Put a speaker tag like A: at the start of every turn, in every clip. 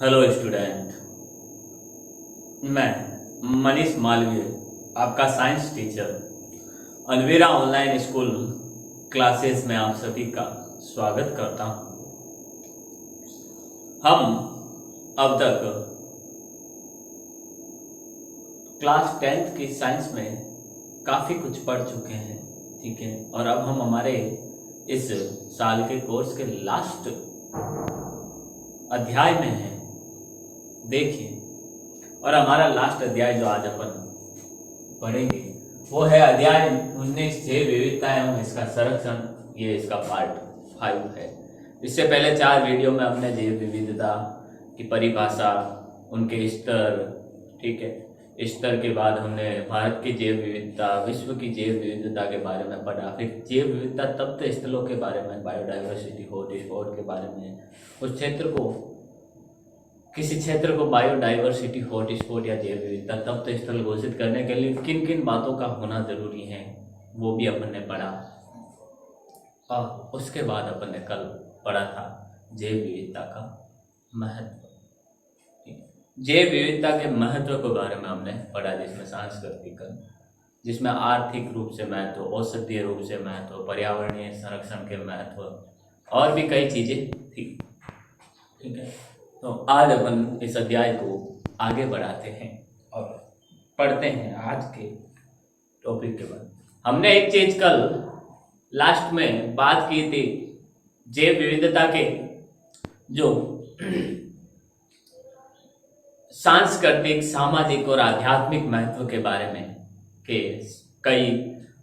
A: Hello student. मैं मनीष मालवीय, आपका science teacher, Alvira online school classes में आप सभी का स्वागत करता हूं। हम अब तक क्लास 10th की साइंस में काफ़ी कुछ पढ़ चुके हैं, ठीक है। और अब हम हमारे इस साल के कोर्स के लास्ट अध्याय में हैं, देखिए। और हमारा लास्ट अध्याय जो आज अपन पढ़ेंगे वो है अध्याय 19, जैव विविधता एवं इसका संरक्षण। ये इसका पार्ट 5 है। इससे पहले 4 वीडियो में हमने जैव विविधता की परिभाषा, उनके स्तर, ठीक है, स्तर के बाद हमने भारत की जैव विविधता, विश्व की जैव विविधता के बारे में पढ़ा। फिर जैव विविधता तप्त स्थलों के बारे में, बायोडाइवर्सिटी हॉटस्पॉट के बारे में, उस क्षेत्र को, किसी क्षेत्र को बायोडाइवर्सिटी हॉटस्पॉट या जैव विविधता तप्त स्थल घोषित करने के लिए किन किन बातों का होना जरूरी है, वो भी अपन ने पढ़ा। और उसके बाद अपन ने कल पढ़ा था जैव विविधता का महत्व। जैव विविधता के महत्व के बारे में हमने पढ़ा, जिसमें सांस्कृतिक, जिसमें आर्थिक रूप से महत्व, औषधीय रूप से महत्व, पर्यावरणीय संरक्षण के महत्व और भी कई चीजें थी, ठीक है। तो आज अपन इस अध्याय को आगे बढ़ाते हैं और पढ़ते हैं आज के टॉपिक के बाद। हमने एक चीज कल लास्ट में बात की थी, जैव विविधता के जो सांस्कृतिक, सामाजिक और आध्यात्मिक महत्व के बारे में, कि कई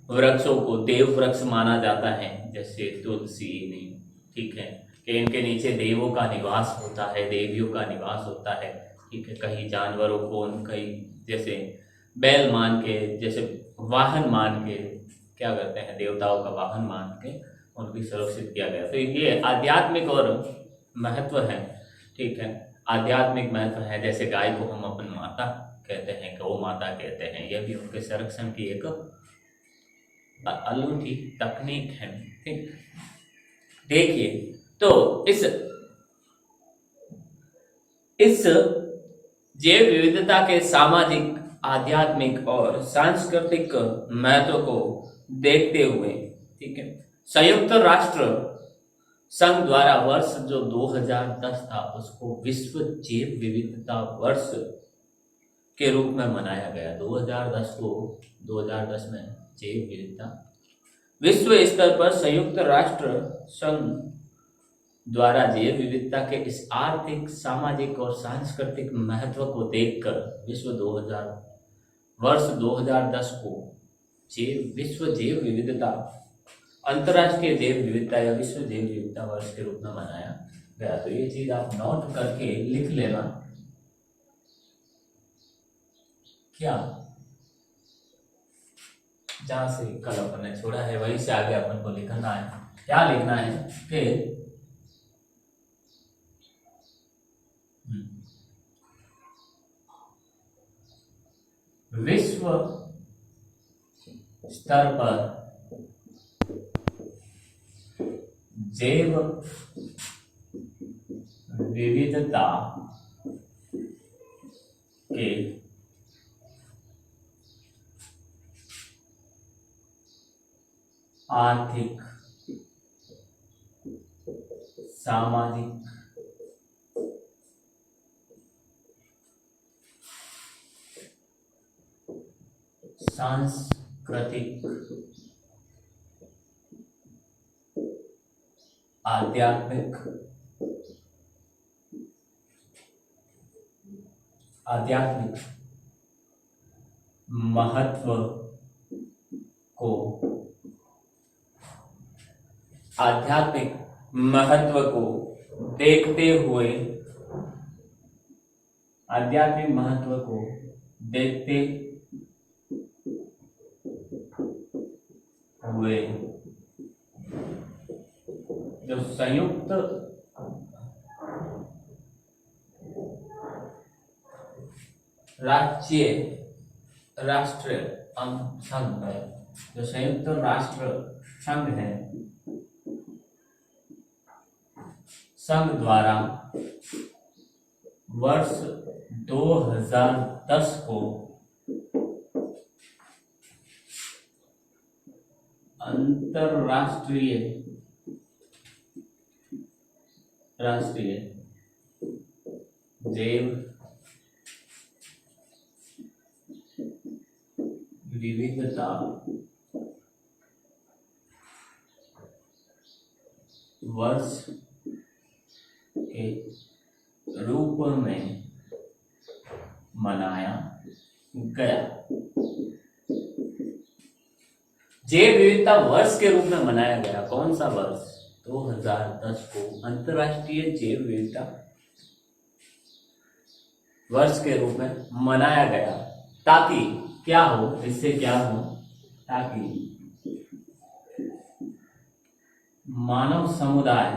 A: वृक्षों को देव वृक्ष माना जाता है, जैसे तुलसी, नीम, ठीक है, कि इनके नीचे देवों का निवास होता है, देवियों का निवास होता है, ठीक है। कई जानवरों को कई जैसे बैल मान के, जैसे वाहन मान के क्या करते हैं, देवताओं का वाहन मान के उनकी सुरक्षित किया गया। तो ये आध्यात्मिक और महत्व है, ठीक है, आध्यात्मिक महत्व है। जैसे गाय को हम अपन माता कहते हैं, गौ माता कहते हैं, यह भी उनके संरक्षण की एक अनूठी तकनीक है, ठीक। देखिए, तो इस जैव विविधता के सामाजिक, आध्यात्मिक और सांस्कृतिक महत्व को देखते हुए, ठीक है, संयुक्त राष्ट्र संघ द्वारा वर्ष जो 2010 था उसको विश्व जैव विविधता वर्ष के रूप में मनाया गया। 2010 में जैव विविधता विश्व स्तर पर संयुक्त राष्ट्र संघ द्वारा जैव विविधता के इस आर्थिक, सामाजिक और सांस्कृतिक महत्व को देखकर वर्ष 2010 को विश्व जैव विविधता, अंतर्राष्ट्रीय जैव विविधता या विश्व जैव विविधता वर्ष के रूप में मनाया गया। तो ये चीज आप नोट करके लिख लेना। क्या जहां से कल अपन ने छोड़ा है वहीं से आगे अपन को लिखना है। क्या लिखना है कि विश्व स्तर पर जैव विविधता के आर्थिक, सामाजिक, सांस्कृतिक, आध्यात्मिक महत्व को, आध्यात्मिक महत्व को देखते हुए, आध्यात्मिक महत्व को देखते हुए जो संयुक्त राष्ट्र संघ है, जो संयुक्त राष्ट्र संघ है, संघ द्वारा वर्ष 2010 को अंतरराष्ट्रीय जैव विविधता वर्ष के रूप में मनाया गया। जैव विविधता वर्ष के रूप में मनाया गया। कौन सा वर्ष? 2010 को अंतरराष्ट्रीय जैव विविधता वर्ष के रूप में मनाया गया, ताकि क्या हो, इससे क्या हो, ताकि मानव समुदाय,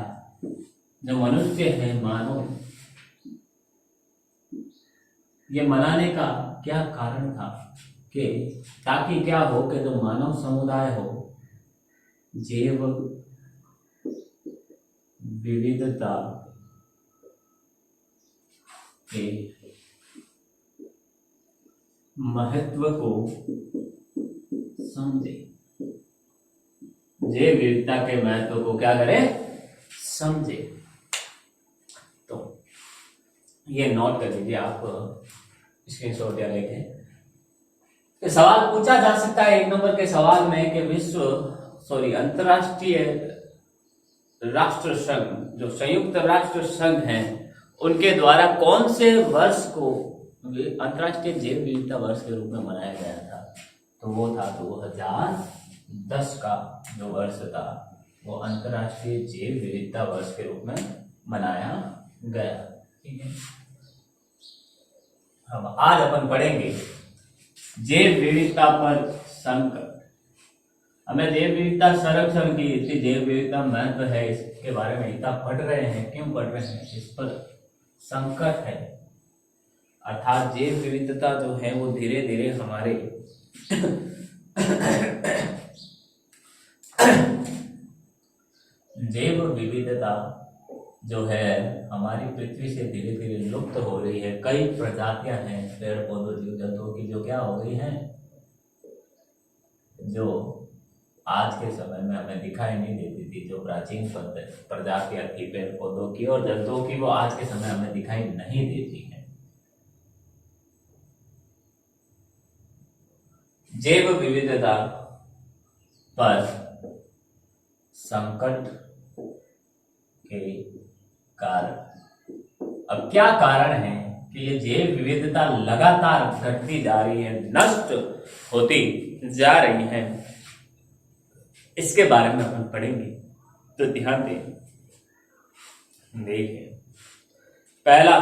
A: जो मनुष्य है, मानव, ये मनाने का क्या कारण था कि ताकि क्या हो कि जो मानव समुदाय हो जैव विविधता के महत्व को समझे, जैव विविधता के महत्व को क्या करें? समझे। तो ये नोट कर लीजिए आप, स्क्रीनशॉट या लेके। सवाल पूछा जा सकता है 1 नंबर के सवाल में कि अंतरराष्ट्रीय राष्ट्र संघ, जो संयुक्त राष्ट्र संघ है, उनके द्वारा कौन से वर्ष को अंतरराष्ट्रीय जैव विविधता वर्ष के रूप में मनाया गया था? तो वो था 2010 का जो वर्ष था, वो अंतरराष्ट्रीय जैव विविधता वर्ष के रूप में मनाया गया। ठीक है, हम आज अपन पढ़ेंगे जैव विविधता पर संकट। हमें जैव विविधता संरक्षण की इतनी जैव विविधता महत्व है, इसके बारे में इतना पढ़ रहे हैं। क्यों पढ़ रहे हैं? इस पर संकट है, अर्थात जैव विविधता जो है वो धीरे धीरे हमारे जैव विविधता जो है हमारी पृथ्वी से धीरे धीरे लुप्त हो रही है। कई प्रजातियां हैं पेड़ पौधों जीव जंतुओं की जो क्या हो गई हैं, जो आज के समय में हमें दिखाई नहीं देती थी। जो प्राचीन प्रजातियां थी पेड़ पौधों की और जंतुओं की, वो आज के समय हमें दिखाई नहीं देती है। जैव विविधता पर संकट के कारण, अब क्या कारण है कि ये जैव विविधता लगातार घटती जा रही है, नष्ट होती जा रही है, इसके बारे में अपन पढ़ेंगे। तो ध्यान दें, देखिए पहला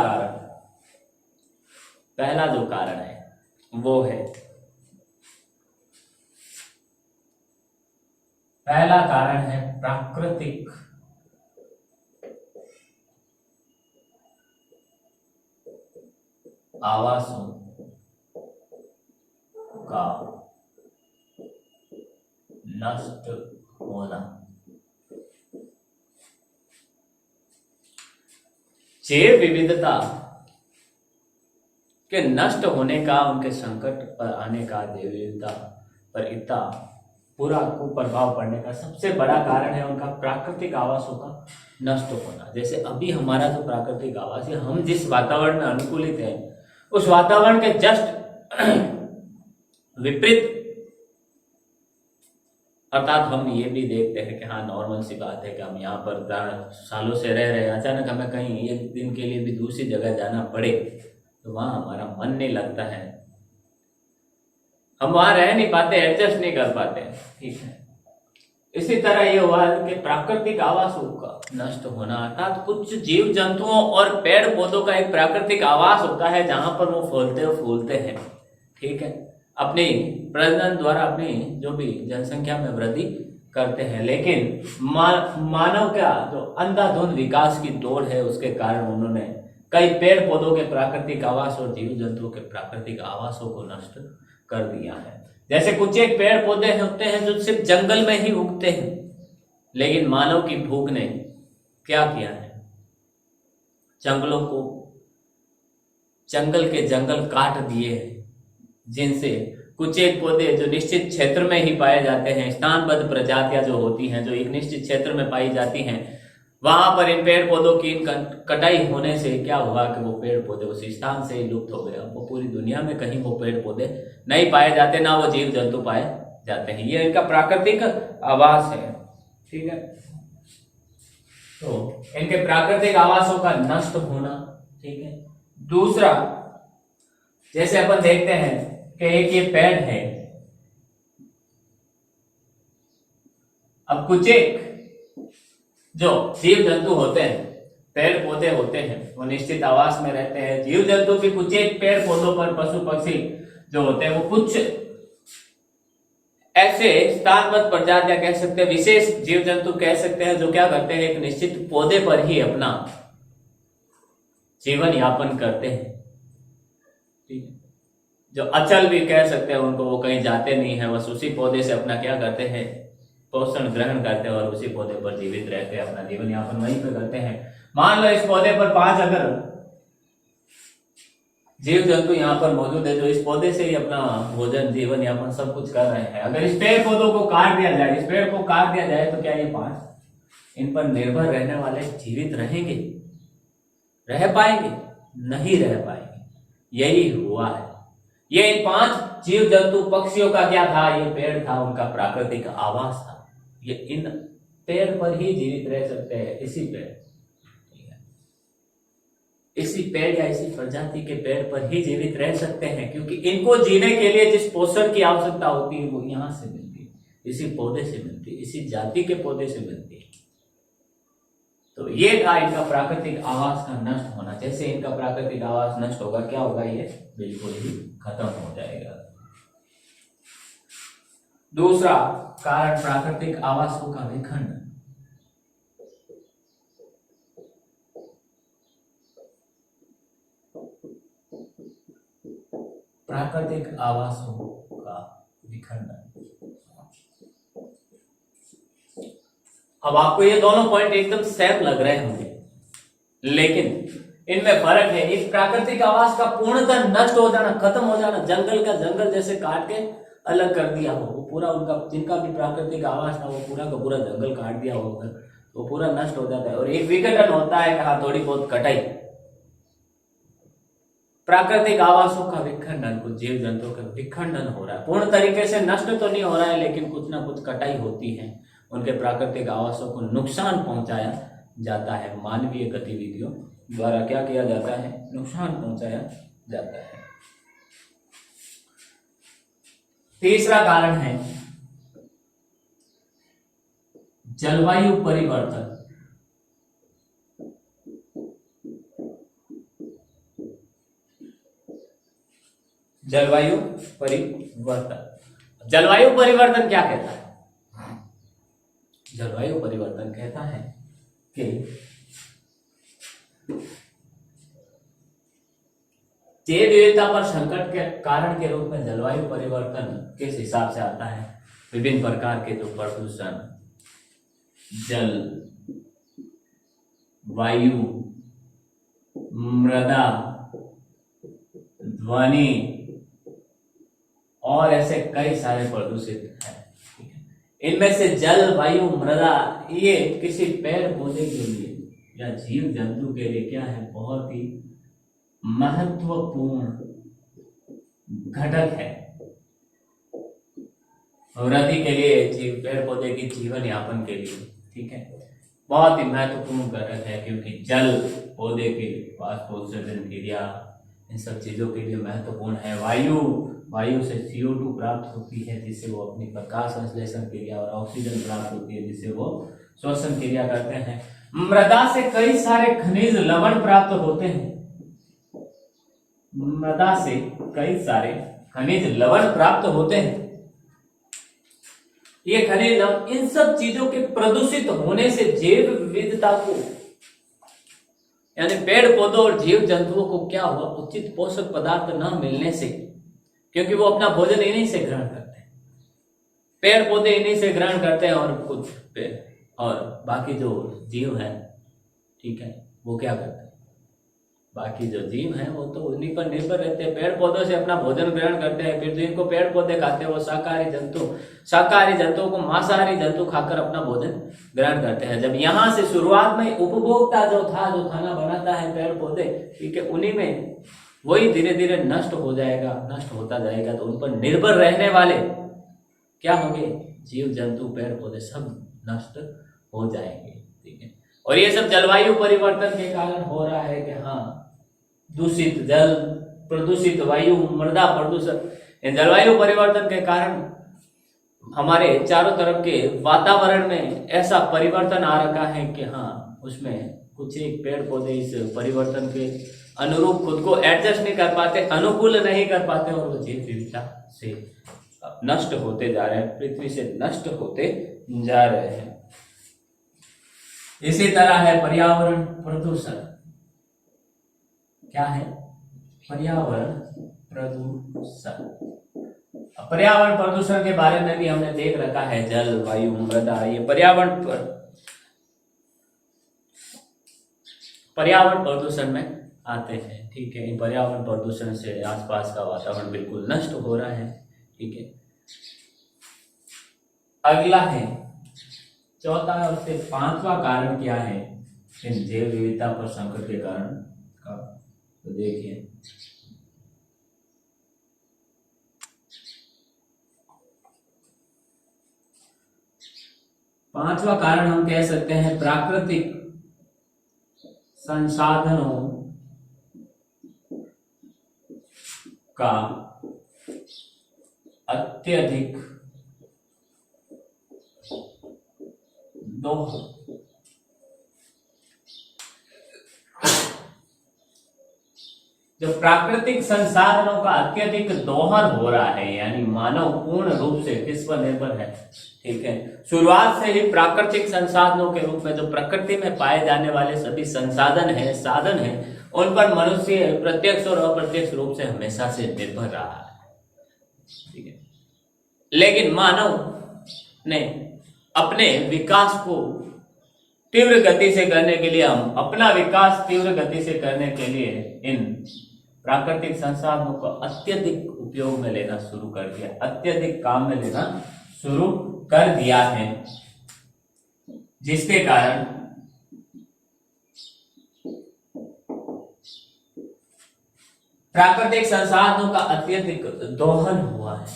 A: जो कारण है वो है, पहला कारण है प्राकृतिक आवासों का नष्ट होना। जैव विविधता के नष्ट होने का, उनके संकट पर आने का, जैव विविधता पर इतना पूरा कुप्रभाव पड़ने का सबसे बड़ा कारण है उनका प्राकृतिक आवासों का नष्ट होना। जैसे अभी हमारा जो प्राकृतिक आवास है, हम जिस वातावरण में अनुकूलित है, उस वातावरण के जस्ट विपरीत, अर्थात हम ये भी देखते हैं कि हाँ नॉर्मल सी बात है कि हम यहाँ पर सालों से रह रहे हैं, अचानक हमें कहीं एक दिन के लिए भी दूसरी जगह जाना पड़े तो वहाँ हमारा मन नहीं लगता है, हम वहां रह नहीं पाते, एडजस्ट नहीं कर पाते। ठीक है, इसी तरह ये हुआ कि प्राकृतिक आवासों का नष्ट होना, अर्थात कुछ जीव जंतुओं और पेड़ पौधों का एक प्राकृतिक आवास होता है जहां पर वो फूलते और फूलते हैं। ठीक है, अपनी प्रजनन द्वारा अपनी जो भी जनसंख्या में वृद्धि करते हैं, लेकिन मानव का जो अंधाधुंध विकास की दौड़ है, उसके कारण उन्होंने कई पेड़ पौधों के प्राकृतिक आवास और जीव जंतुओं के प्राकृतिक आवासों को नष्ट कर दिया है। जैसे कुछ एक पेड़ पौधे होते हैं जो सिर्फ जंगल में ही उगते हैं, लेकिन मानव की भूख ने क्या किया है, जंगलों को जंगल के जंगल काट दिए हैं, जिनसे कुछ एक पौधे जो निश्चित क्षेत्र में ही पाए जाते हैं, स्थानबद्ध प्रजातियां जो होती हैं, जो एक निश्चित क्षेत्र में पाई जाती हैं, वहां पर इन पेड़ पौधों की कटाई होने से क्या हुआ कि वो पेड़ पौधे उस स्थान से ही लुप्त हो गए। वो पूरी दुनिया में कहीं वो पेड़ पौधे नहीं पाए जाते, ना वो जीव जंतु पाए जाते हैं। ये इनका प्राकृतिक आवास है। ठीक है, तो इनके प्राकृतिक आवासों का नष्ट होना। ठीक है, दूसरा, जैसे अपन देखते हैं कि एक ये पेड़ है, अब कुछ एक जो जीव जंतु होते हैं, पेड़ पौधे होते हैं, वो निश्चित आवास में रहते हैं। जीव जंतु भी कुछ एक पेड़ पौधों पर पशु पक्षी जो होते हैं, वो कुछ ऐसे स्थानबद्ध प्रजातियां कह सकते हैं, विशेष जीव जंतु कह सकते हैं, जो क्या करते हैं, एक निश्चित पौधे पर ही अपना जीवन यापन करते हैं। ठीक है, जो अचल भी कह सकते हैं उनको, वो कहीं जाते नहीं है, बस उसी पौधे से अपना क्या करते हैं, पोषण ग्रहण करते हैं और उसी पौधे पर जीवित रहते हैं, अपना जीवन यापन वहीं पर करते हैं। मान लो इस पौधे पर 5 अगर जीव जंतु यहाँ पर मौजूद है, जो इस पौधे से ही अपना भोजन जीवन यापन सब कुछ कर रहे हैं। अगर इस पेड़ पौधों को काट दिया जाए, इस पेड़ को काट दिया जाए, तो क्या ये 5 इन पर निर्भर रहने वाले जीवित रहेंगे, रह पाएंगे? नहीं रह पाएंगे। यही हुआ है। ये इन 5 जीव जंतु पक्षियों का क्या था, ये पेड़ था, उनका प्राकृतिक आवास था। ये इन पेड़ पर ही जीवित रह सकते हैं, इसी पेड़, इसी पेड़ या इसी प्रजाति के पेड़ पर ही जीवित रह सकते हैं, क्योंकि इनको जीने के लिए जिस पोषण की आवश्यकता होती है वो यहां से मिलती है, इसी पौधे से मिलती है, इसी जाति के पौधे से मिलती है। तो ये था इनका प्राकृतिक आवास का नष्ट होना। जैसे इनका प्राकृतिक आवास नष्ट होगा, क्या होगा, ये बिल्कुल ही खत्म हो जाएगा। दूसरा कारण, प्राकृतिक आवासों का विखंडन। प्राकृतिक आवासों का विखंडन। अब आपको ये दोनों पॉइंट एकदम सेम लग रहे होंगे, लेकिन इनमें फर्क है। एक प्राकृतिक आवास का पूर्णतः नष्ट हो जाना, खत्म हो जाना, जंगल का जंगल जैसे काट के अलग कर दिया हो, वो पूरा उनका जिनका भी प्राकृतिक आवास था वो पूरा का पूरा जंगल काट दिया हो, वो पूरा नष्ट हो जाता है। और एक विघटन होता है, कहा थोड़ी बहुत कटाई, प्राकृतिक आवासों का विखंडन, कुछ जीव जंतुओं का विखंडन हो रहा है। पूर्ण तरीके से नष्ट तो नहीं हो रहा है, लेकिन कुछ ना कुछ कटाई होती है, उनके प्राकृतिक आवासों को नुकसान पहुंचाया जाता है। मानवीय गतिविधियों द्वारा क्या किया जाता है, नुकसान पहुंचाया जाता है। तीसरा कारण है जलवायु परिवर्तन। जलवायु परिवर्तन, जलवायु परिवर्तन क्या कहता है? जलवायु परिवर्तन कहता है कि जैव विविधता पर संकट के कारण के रूप में जलवायु परिवर्तन किस हिसाब से आता है? विभिन्न प्रकार के जो प्रदूषण, जल, वायु, मृदा, ध्वनि और ऐसे कई सारे प्रदूषित हैं। इनमें से जल, वायु, मृदा, ये किसी पेड़ पौधे के लिए या जीव जंतु के लिए क्या है, बहुत ही महत्वपूर्ण घटक है। वृद्धि के लिए, जीव पेड़ पौधे की जीवन यापन के लिए, ठीक है, बहुत ही महत्वपूर्ण घटक है, क्योंकि जल पौधे के वाष्पोत्सर्जन क्रिया इन सब चीजों के लिए महत्वपूर्ण है। वायु से CO2 प्राप्त होती है, जिससे वो अपनी प्रकाश संश्लेषण क्रिया, और ऑक्सीजन प्राप्त होती है, जिससे वो श्वसन क्रिया करते हैं। मृदा से कई सारे खनिज लवण प्राप्त होते हैं, मृदा से कई सारे खनिज लवण प्राप्त होते हैं। ये खनिज लवण, इन सब चीजों के प्रदूषित होने से जैव विविधता को, यानी पेड़ पौधों और जीव जंतुओं को क्या हुआ, उचित पोषक पदार्थ न मिलने से, क्योंकि वो अपना भोजन इन्हीं से ग्रहण करते हैं, पेड़ पौधे इन्हीं से ग्रहण करते हैं, और कुछ और बाकी जो जीव है, ठीक है, वो क्या करते हैं, बाकी जो जीव हैं वो तो उन्हीं पर निर्भर रहते हैं, पेड़ पौधों से अपना भोजन ग्रहण करते हैं, फिर जिनको पेड़ पौधे खाते हैं वो शाकाहारी जंतुओं को मांसाहारी जंतु खाकर अपना भोजन ग्रहण करते हैं। जब यहाँ से शुरुआत में उपभोक्ता जो खाना बनाता है पेड़ पौधे, ठीक है, उन्हीं में वही धीरे धीरे नष्ट होता जाएगा, तो उन पर निर्भर रहने वाले क्या होंगे, जीव जंतु पेड़ पौधे सब नष्ट हो जाएंगे, ठीक है। और ये सब जलवायु परिवर्तन के कारण हो रहा है कि हाँ, दूषित जल, प्रदूषित वायु, मृदा प्रदूषण, जलवायु परिवर्तन के कारण हमारे चारों तरफ के वातावरण में ऐसा परिवर्तन आ रखा है कि हाँ, उसमें कुछ एक पेड़ पौधे इस परिवर्तन के अनुरूप खुद को एडजस्ट नहीं कर पाते, अनुकूल नहीं कर पाते, और वो जीव विविधता से नष्ट होते जा रहे हैं, पृथ्वी से नष्ट होते जा रहे हैं। इसी तरह है पर्यावरण प्रदूषण। क्या है? पर्यावरण प्रदूषण। पर्यावरण प्रदूषण के बारे में भी हमने देख रखा है, जल, वायु, मृदा, ये पर्यावरण प्रदूषण में आते हैं, ठीक है। पर्यावरण प्रदूषण से आसपास का वातावरण बिल्कुल नष्ट हो रहा है, ठीक है। अगला है चौथा और से पांचवा कारण क्या है इन जैव विविधता पर संकट के कारण का, तो देखिए पांचवा कारण हम कह सकते हैं प्राकृतिक संसाधनों का अत्यधिक दोहन। जो प्राकृतिक संसाधनों का अत्यधिक दोहन हो रहा है, यानी मानव पूर्ण रूप से किस पर निर्भर है, ठीक है। शुरुआत से ही प्राकृतिक संसाधनों के रूप में जो प्रकृति में पाए जाने वाले सभी संसाधन है, साधन है, उन पर मनुष्य प्रत्यक्ष और अप्रत्यक्ष रूप से हमेशा से निर्भर रहा है, ठीक है। लेकिन मानव ने अपने विकास को तीव्र गति से करने के लिए, हम अपना विकास तीव्र गति से करने के लिए इन प्राकृतिक संसाधनों को अत्यधिक उपयोग में लेना शुरू कर दिया, अत्यधिक काम में लेना शुरू कर दिया है, जिसके कारण प्राकृतिक संसाधनों का अत्यधिक दोहन हुआ है,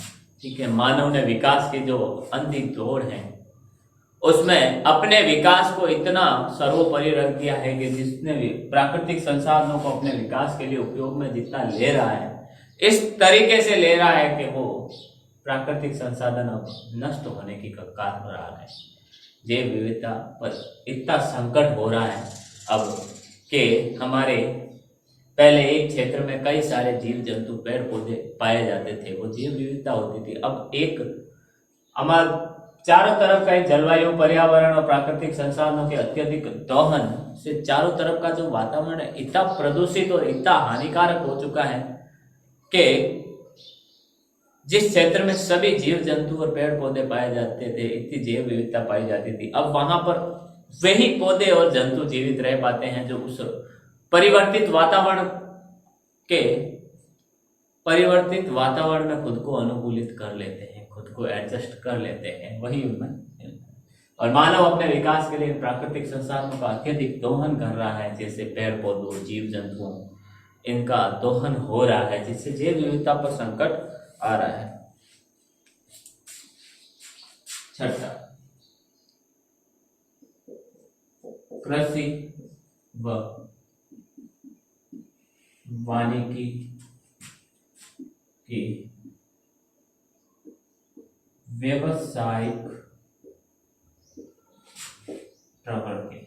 A: ठीक है। मानव ने विकास की जो अंधी दौड़ है उसमें अपने विकास को इतना सर्वोपरि रख दिया है कि जिसने भी प्राकृतिक संसाधनों को अपने विकास के लिए उपयोग में जितना ले रहा है, इस तरीके से ले रहा है कि वो प्राकृतिक संसाधन अब नष्ट होने की कगार पर आ गए। जैव विविधता पर इतना संकट हो रहा है अब कि हमारे पहले एक क्षेत्र में कई सारे जीव जंतु पेड़ पौधे पाए जाते थे, वो जैव विविधता होती थी। अब एक हमारे चारों तरफ का जलवायु, पर्यावरण और प्राकृतिक संसाधनों के अत्यधिक दोहन से चारों तरफ का जो वातावरण है इतना प्रदूषित और इतना हानिकारक हो चुका है कि जिस क्षेत्र में सभी जीव जंतु और पेड़ पौधे पाए जाते थे, इतनी जैव विविधता पाई जाती थी, अब वहां पर वही पौधे और जंतु जीवित रह पाते हैं जो उस परिवर्तित वातावरण में खुद को अनुकूलित कर लेते हैं, खुद को एडजस्ट कर लेते हैं, वही उनमें। और मानव अपने विकास के लिए प्राकृतिक संसाधनों का अत्यधिक दोहन कर रहा है, जैसे पेड़ पौधों, जीव जंतुओं, इनका दोहन हो रहा है, जिससे जैव विविधता पर संकट आ रहा है। छठा, कृषि व वानिकी की व्यावसायिक प्रवृत्ति।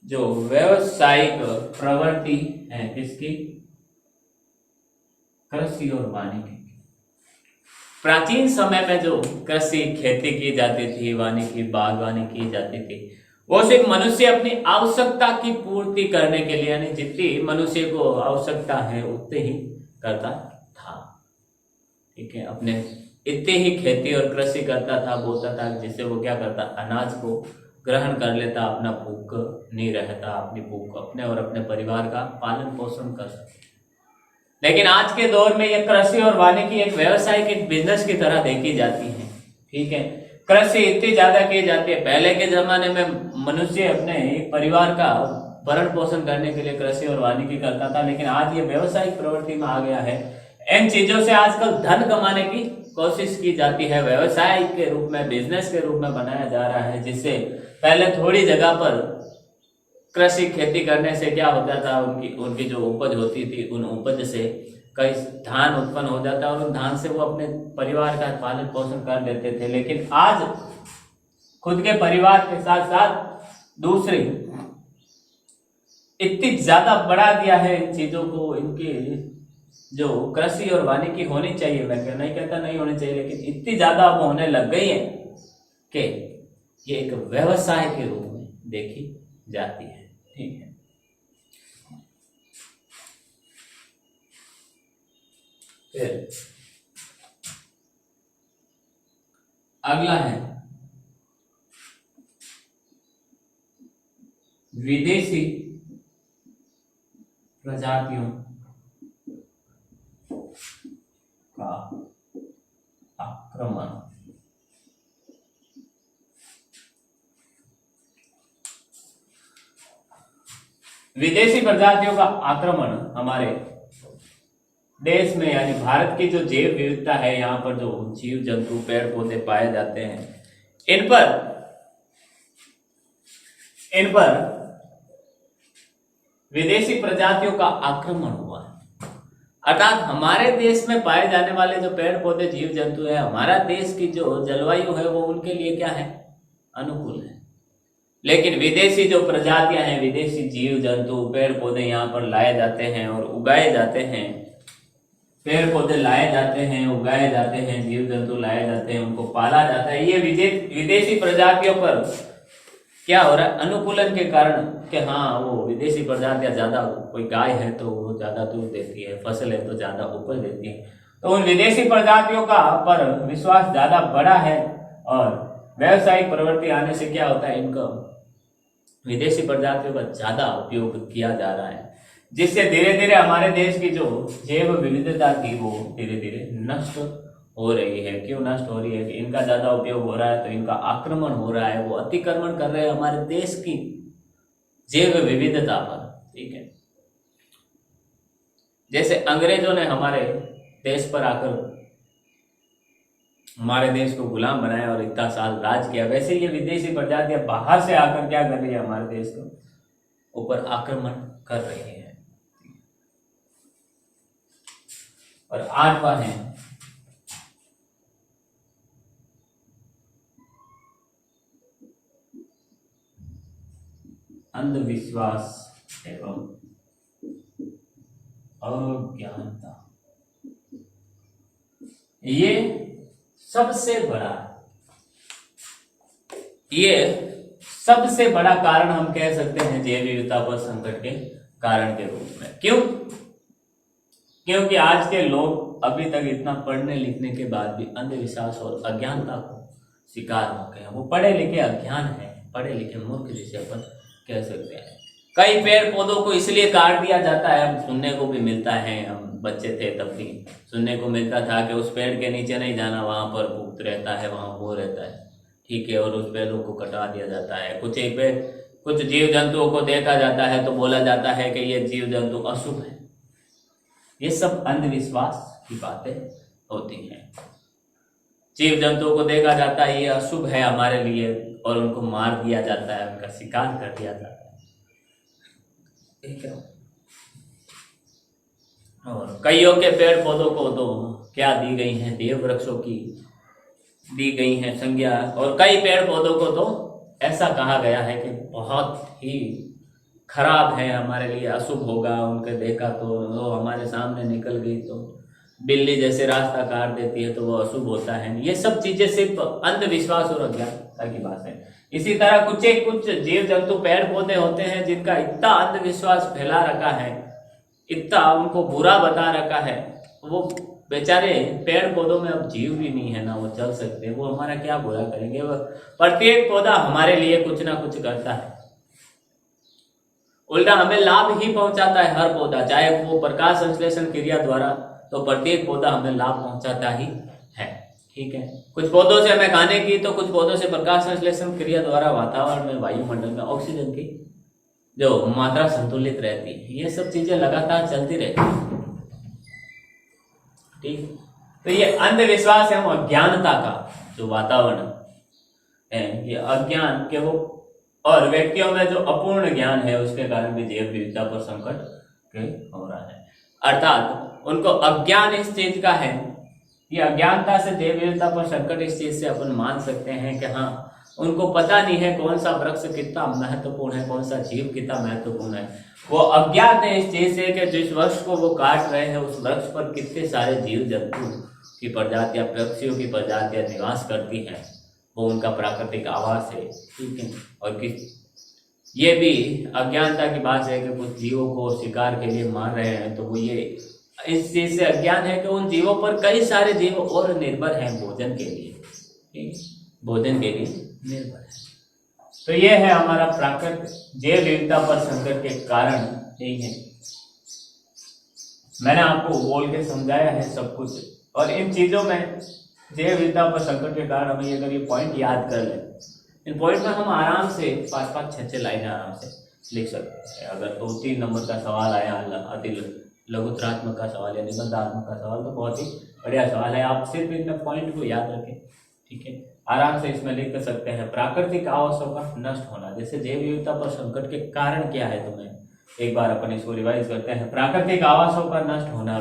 A: जो व्यावसायिक प्रवृत्ति है किसकी? कृषि और वानिकी। प्राचीन समय में जो कृषि खेती की जाती थी, वानिकी बागवानी की जाती थी, वो सिर्फ मनुष्य अपनी आवश्यकता की पूर्ति करने के लिए, यानी जितनी मनुष्य को आवश्यकता है उतने ही करता था, ठीक है। अपने इतनी ही खेती और कृषि करता था, बोता था, जिससे वो क्या करता, अनाज को ग्रहण कर लेता, अपना भूख नहीं रहता, अपनी भूख अपने और अपने परिवार का पालन पोषण कर सकता। लेकिन आज के दौर में यह कृषि और वानिकी एक व्यवसायिक, एक बिजनेस की तरह देखी जाती है। ठीक है, कृषि इतनी ज्यादा की जाती है। पहले के जमाने में मनुष्य अपने एक परिवार का भरण पोषण करने के लिए कृषि और वानिकी करता था, लेकिन आज ये व्यवसायिक प्रवृत्ति में आ गया है। इन चीजों से आजकल धन कमाने की कोशिश की जाती है, व्यवसाय के रूप में, बिजनेस के रूप में बनाया जा रहा है, जिससे पहले थोड़ी जगह पर कृषि खेती करने से क्या होता था, उनकी जो उपज होती थी, उन उपज से कई धान उत्पन्न हो जाता और उन धान से वो अपने परिवार का पालन पोषण कर लेते थे। लेकिन आज खुद के परिवार के साथ साथ दूसरे इतनी ज्यादा बढ़ा दिया है इन चीजों को, इनकी जो कृषि और वानिकी होनी चाहिए, मैं नहीं कहता नहीं होनी चाहिए, लेकिन इतनी ज्यादा अब होने लग गई है कि ये एक व्यवसाय के रूप में देखी जाती है। ठीक है, फिर अगला है विदेशी प्रजातियों का आक्रमण। विदेशी प्रजातियों का आक्रमण हमारे देश में, यानी भारत की जो जैव विविधता है, यहाँ पर जो जीव जंतु पेड़ पौधे पाए जाते हैं, इन पर विदेशी प्रजातियों का आक्रमण हुआ है। अर्थात हमारे देश में पाए जाने वाले जो पेड़ पौधे जीव जंतु है, हमारा देश की जो जलवायु है वो उनके लिए क्या है, अनुकूल है। लेकिन विदेशी जो प्रजातियां हैं, विदेशी जीव जंतु पेड़ पौधे यहाँ पर लाए जाते हैं और उगाए जाते हैं, पेड़ पौधे लाए जाते हैं, उगाए जाते हैं, जीव जंतु लाए जाते हैं, उनको पाला जाता है। ये विदेशी प्रजातियों पर क्या हो रहा है, अनुकूलन के कारण कि हाँ वो विदेशी प्रजातियां ज्यादा, कोई गाय है तो वो ज्यादा दूध देती है, फसल है तो ज्यादा उपज देती है, तो उन विदेशी प्रजातियों का पर विश्वास ज्यादा बड़ा है। और व्यावसायिक प्रवृत्ति आने से क्या होता है, इनका विदेशी प्रजातियों का ज्यादा उपयोग किया जा रहा है, जिससे धीरे धीरे हमारे देश की जो जैव विविधता थी वो धीरे धीरे नष्ट हो रही है। क्यों नष्ट हो रही है, कि इनका ज्यादा उपयोग हो रहा है, तो इनका आक्रमण हो रहा है, वो अतिक्रमण कर रहे हैं हमारे देश की जैव विविधता पर। ठीक है, जैसे अंग्रेजों ने हमारे देश पर आकर हमारे देश को गुलाम बनाया और इतना साल राज किया, वैसे ये विदेशी प्रजातियां बाहर से आकर क्या कर रही है, हमारे देश को ऊपर आक्रमण कर रही है। और 8वां है अंधविश्वास एवं अज्ञानता। ये सबसे बड़ा कारण हम कह सकते हैं जैव विविधता पर संकट के कारण के रूप में। क्यों? क्योंकि आज के लोग अभी तक इतना पढ़ने लिखने के बाद भी अंधविश्वास और अज्ञानता को शिकार हो गए हैं। वो पढ़े लिखे अज्ञान है, पढ़े लिखे मूर्ख जिसे अपन कह सकते हैं। कई पेड़ पौधों को इसलिए काट दिया जाता है, हम सुनने को भी मिलता है, हम बच्चे थे तब भी सुनने को मिलता था कि उस पेड़ के नीचे नहीं जाना, वहां पर भूत रहता है, वहां वो रहता है। ठीक है, और उस पेड़ों को कटा दिया जाता है। कुछ जीव जंतुओं को देखा जाता है तो बोला जाता है कि ये जीव जंतु अशुभ है। ये सब अंधविश्वास की बातें होती हैं। जीव जंतुओं को देखा जाता है ये अशुभ है हमारे लिए, और उनको मार दिया जाता है, उनका शिकार कर दिया जाता है। ठीक है, और कईयों के पेड़ पौधों को तो क्या दी गई हैं, देव वृक्षों की दी गई हैं संज्ञा, और कई पेड़ पौधों को तो ऐसा कहा गया है कि बहुत ही खराब है, हमारे लिए अशुभ होगा। उनके देखा तो वो हमारे सामने निकल गई तो बिल्ली जैसे रास्ता काट देती है तो वो अशुभ होता है। ये सब चीजें सिर्फ अंधविश्वास और अज्ञानता की बात है। इसी तरह कुछ जीव जंतु पेड़ पौधे होते हैं जिनका इतना अंधविश्वास फैला रखा है, इतना उनको बुरा बता रखा है, वो बेचारे पेड़ पौधों में अब जीव भी नहीं है, ना वो चल सकते, वो हमारा क्या बुरा करेंगे। वो प्रत्येक पौधा हमारे लिए कुछ ना कुछ करता है, उल्टा हमें लाभ ही पहुंचाता है हर पौधा, चाहे वो प्रकाश संश्लेषण क्रिया द्वारा, तो प्रत्येक पौधा हमें लाभ पहुंचाता ही है। ठीक है, कुछ पौधों से हमें खाने की, तो कुछ पौधों से प्रकाश संश्लेषण क्रिया द्वारा वातावरण में, वायुमंडल में ऑक्सीजन की जो मात्रा संतुलित रहती है। ये सब चीजें लगातार चलती रहती है। ठीक, तो ये अंधविश्वास एवं अज्ञानता का जो वातावरण है, ये अज्ञान के वो और व्यक्तियों में जो अपूर्ण ज्ञान है उसके कारण भी जैव विविधता पर संकट हो रहा है। अर्थात उनको अज्ञान इस चीज का है, ये अज्ञानता से जैव विविधता पर संकट इस चीज से अपन मान सकते हैं कि हाँ, उनको पता नहीं है कौन सा वृक्ष कितना महत्वपूर्ण है, कौन सा जीव कितना महत्वपूर्ण है। वो अज्ञात है इस चीज से कि जिस वृक्ष को वो काट रहे हैं उस वृक्ष पर कितने सारे जीव जंतु की प्रजातियां, पक्षियों की प्रजातियां निवास करती हैं, वो उनका प्राकृतिक आवास है। ठीक है, और किस ये भी अज्ञानता की बात है कि कुछ जीवों को शिकार के लिए मार रहे हैं, तो वो ये इस चीज से अज्ञान है कि उन जीवों पर कई सारे जीव और निर्भर हैं भोजन के लिए। ठीक, भोजन के लिए निर्भर है। तो ये है हमारा प्राकृतिक जैव विविधता पर संकट के कारण। ठीक है, मैंने आपको बोल के समझाया है सब कुछ, और इन चीजों में जैव विविधता पर संकट के कारण हमें अगर ये पॉइंट याद कर लें, इन पॉइंट में हम आराम से 5-5, 6-6 लाइन आराम से लिख सकते हैं। अगर 2-3 नंबर का सवाल आया, अति लघुत्रात्मक का सवाल या निबंधात्मक का सवाल, तो बहुत ही बढ़िया सवाल है। आप सिर्फ इन पॉइंट को याद रखें। ठीक है, आराम से इसमें लिख सकते हैं प्राकृतिक आवासों का नष्ट होना। जैसे जैव विविधता पर संकट के कारण क्या है, तुम्हें एक बार अपन इसको रिवाइज करते हैं। प्राकृतिक आवासों का नष्ट होना,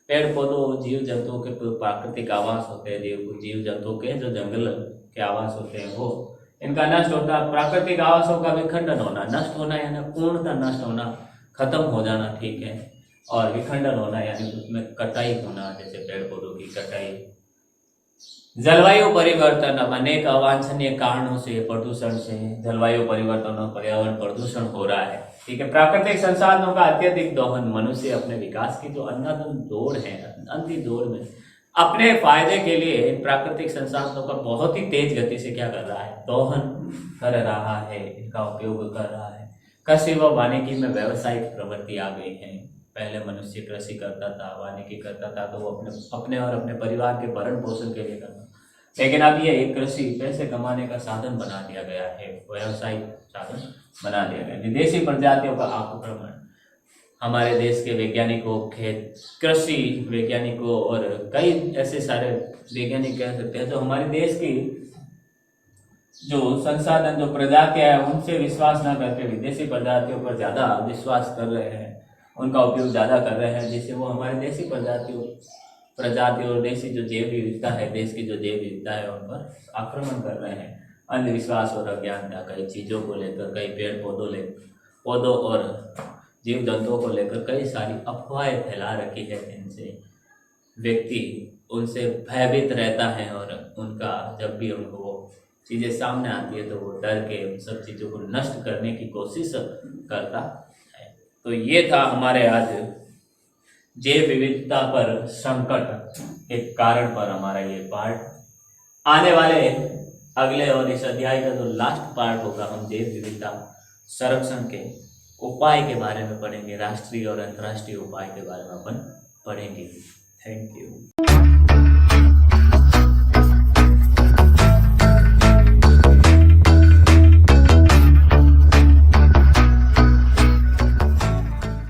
A: पेड़ पौधों जीव जंतुओं के प्राकृतिक आवास होते हैं, जीव जंतुओं के जो जंगल के आवास होते हैं वो इनका नष्ट होता है। प्राकृतिक आवासों का विखंडन होना, नष्ट होना यानी पूर्णतः नष्ट होना, खत्म हो जाना। ठीक है, और विखंडन होना यानी उसमें कटाई होना, जैसे पेड़ पौधों की कटाई। जलवायु परिवर्तन, अब अनेक अवांछनीय कारणों से, प्रदूषण से जलवायु परिवर्तन और पर्यावरण प्रदूषण हो रहा है। ठीक है, प्राकृतिक संसाधनों का अत्यधिक दोहन, मनुष्य अपने विकास की जो अंधाधुंध दौड़ है, अंधी दौड़ में अपने फायदे के लिए इन प्राकृतिक संसाधनों का बहुत ही तेज गति से क्या कर रहा है, दोहन कर रहा है, इनका उपयोग कर रहा है। कृषि व वानिकी में व्यावसायिक प्रवृत्ति आ गई है। पहले मनुष्य कृषि करता था, वानिकी करता था, तो वो अपने और अपने परिवार के भरण पोषण के लिए करता, लेकिन अब ये एक कृषि पैसे कमाने का साधन बना दिया गया है, व्यावसायिक साधन बना दिया गया। विदेशी प्रजातियों का आक्रमण, हमारे देश के वैज्ञानिकों, खेत कृषि वैज्ञानिकों और कई ऐसे सारे वैज्ञानिक कह सकते हैं जो हमारे देश की जो संसाधन, जो प्रजातियां हैं, उनसे विश्वास न करके विदेशी प्रजातियों पर ज्यादा विश्वास कर रहे हैं, उनका उपयोग ज्यादा कर रहे हैं, जिससे वो हमारे देशी प्रजाति और देशी जो जैव विविधता है, देश की जो जैव विविधता है, उन पर आक्रमण कर रहे हैं। अंधविश्वास और अज्ञानता, कई चीजों को लेकर, कई पेड़ पौधों और जीव जंतुओं को लेकर कई सारी अफवाहें फैला रखी है, जिनसे व्यक्ति उनसे भयभीत रहता है, और उनका जब भी उनको चीजें सामने आती है तो वो डर के उन सब चीजों को नष्ट करने की कोशिश करता है। तो ये था हमारे आज जैव विविधता पर संकट के कारण पर हमारा ये पार्ट। आने वाले अगले और इस अध्याय का जो लास्ट पार्ट होगा, हम जैव विविधता संरक्षण के उपाय के बारे में पढ़ेंगे, राष्ट्रीय और अंतर्राष्ट्रीय उपाय के बारे में अपन पढ़ेंगे। Thank you.